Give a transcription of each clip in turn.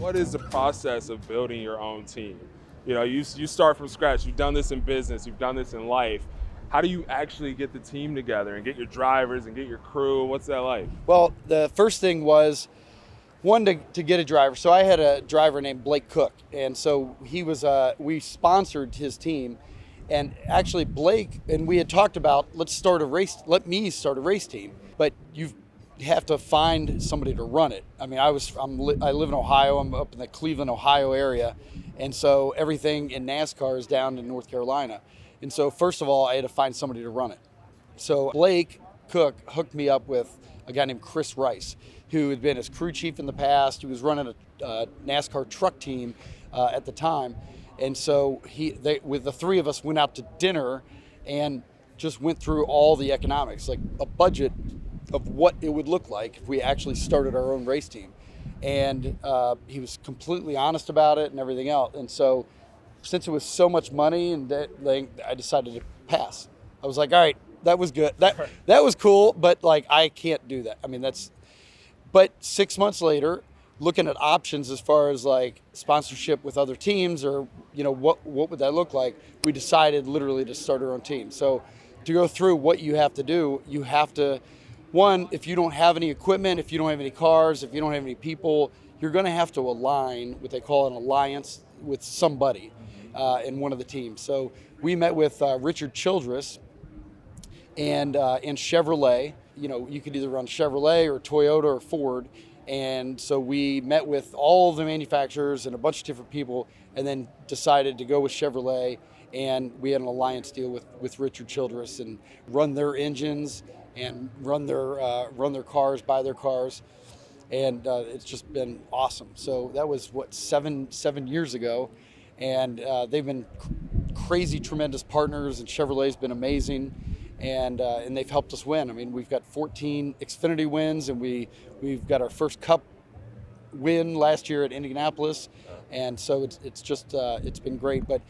what is the process of building your own team? You start from scratch. You've done this in business. You've done this in life. How do you actually get the team together and get your drivers and get your crew? What's that like? Well, the first thing was one to get a driver. So I had a driver named Blake Cook, and so he was we sponsored his team, and actually Blake and we had talked about let me start a race team, but you have to find somebody to run it. I mean, I live in Ohio. I'm up in the Cleveland, Ohio area, and so everything in NASCAR is down in North Carolina. And so first of all, I had to find somebody to run it. So Blake Cook hooked me up with a guy named Chris Rice, who had been his crew chief in the past. He was running a NASCAR truck team at the time. And so with the three of us, went out to dinner and just went through all the economics, like a budget of what it would look like if we actually started our own race team. And he was completely honest about it and everything else. And so since it was so much money, and I decided to pass. I was like, all right, that was good. That was cool, but like I can't do that. I mean, but 6 months later, looking at options as far as like sponsorship with other teams or, what would that look like? We decided literally to start our own team. So to go through what you have to do, you have to, one, if you don't have any equipment, if you don't have any cars, if you don't have any people, you're going to have to align, what they call an alliance, with somebody in one of the teams. So we met with Richard Childress and Chevrolet. You could either run Chevrolet or Toyota or Ford. And so we met with all of the manufacturers and a bunch of different people and then decided to go with Chevrolet. And we had an alliance deal with Richard Childress and run their engines and run their cars, buy their cars. And it's just been awesome. So that was, seven years ago. And they've been crazy, tremendous partners, and Chevrolet's been amazing. And they've helped us win. I mean, we've got 14 Xfinity wins, and we've got our first Cup win last year at Indianapolis. And so it's been great. But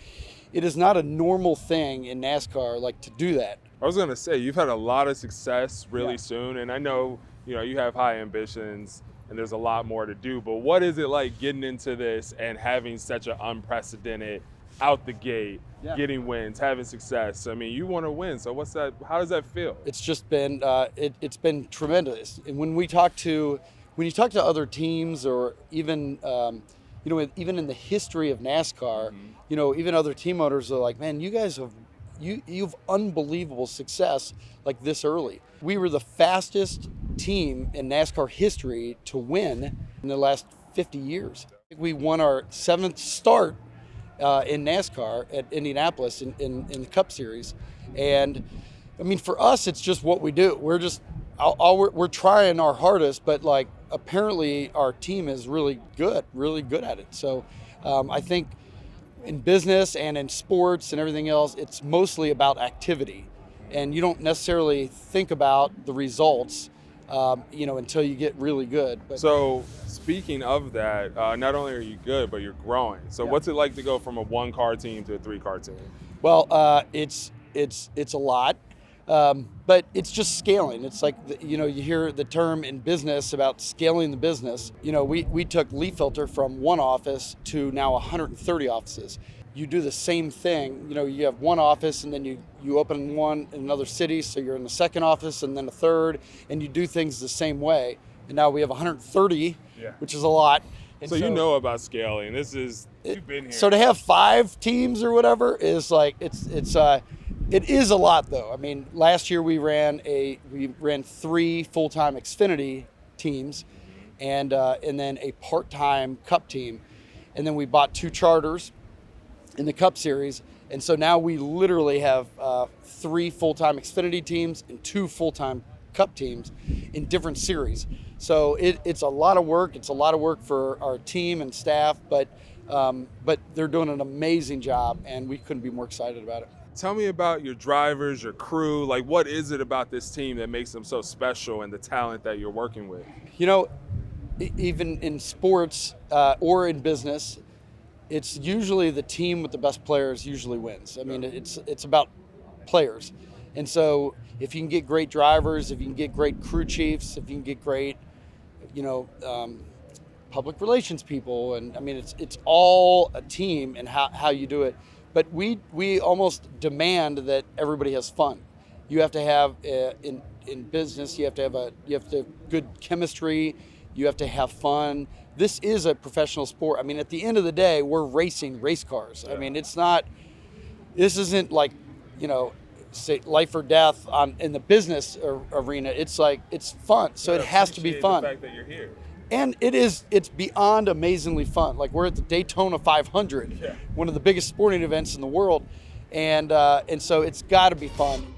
it is not a normal thing in NASCAR, like, to do that. I was going to say, you've had a lot of success really soon, and I know, you have high ambitions and there's a lot more to do, but what is it like getting into this and having such an unprecedented out the gate, getting wins, having success? I mean, you want to win, so how does that feel? It's just been, it's been tremendous. And when you talk to other teams, or even, even in the history of NASCAR, even other team owners are like, man, you guys have, you've unbelievable success like this early. We were the fastest team in NASCAR history to win in the last 50 years. We won our 7th start in NASCAR at Indianapolis in the Cup Series. And I mean, for us, it's just what we do. We're just, we're trying our hardest, but like apparently our team is really good at it. So I think in business and in sports and everything else, it's mostly about activity. And you don't necessarily think about the results, until you get really good. But, so speaking of that, not only are you good, but you're growing. So what's it like to go from a 1-car team to a 3-car team? Well, it's a lot, but it's just scaling. It's like, you hear the term in business about scaling the business. We took Leaf Filter from 1 office to now 130 offices. You do the same thing. You have 1 office, and then you open one in another city, so you're in the 2nd office and then a 3rd, and you do things the same way. And now we have 130, which is a lot. And so you know about scaling. You've been here. So to have 5 teams or whatever is like, it is a lot though. I mean, last year we ran 3 full-time Xfinity teams and then a part-time Cup team. And then we bought 2 charters in the Cup Series. And so now we literally have 3 full-time Xfinity teams and 2 full-time Cup teams in different series. So it's a lot of work. It's a lot of work for our team and staff, but they're doing an amazing job, and we couldn't be more excited about it. Tell me about your drivers, your crew. Like, what is it about this team that makes them so special and the talent that you're working with? Even in sports or in business, it's usually the team with the best players usually wins. I mean, it's about players. And so if you can get great drivers, if you can get great crew chiefs, if you can get great, public relations people, and I mean it's all a team and how you do it. But we almost demand that everybody has fun. You have to have in business, you have to have good chemistry. You have to have fun. This is a professional sport. I mean, at the end of the day, we're racing race cars. I mean, this isn't like, say life or death in the business arena. It's like, it's fun. So it has to be fun. The fact that you're here. And it's beyond amazingly fun. Like, we're at the Daytona 500, one of the biggest sporting events in the world. And so it's got to be fun.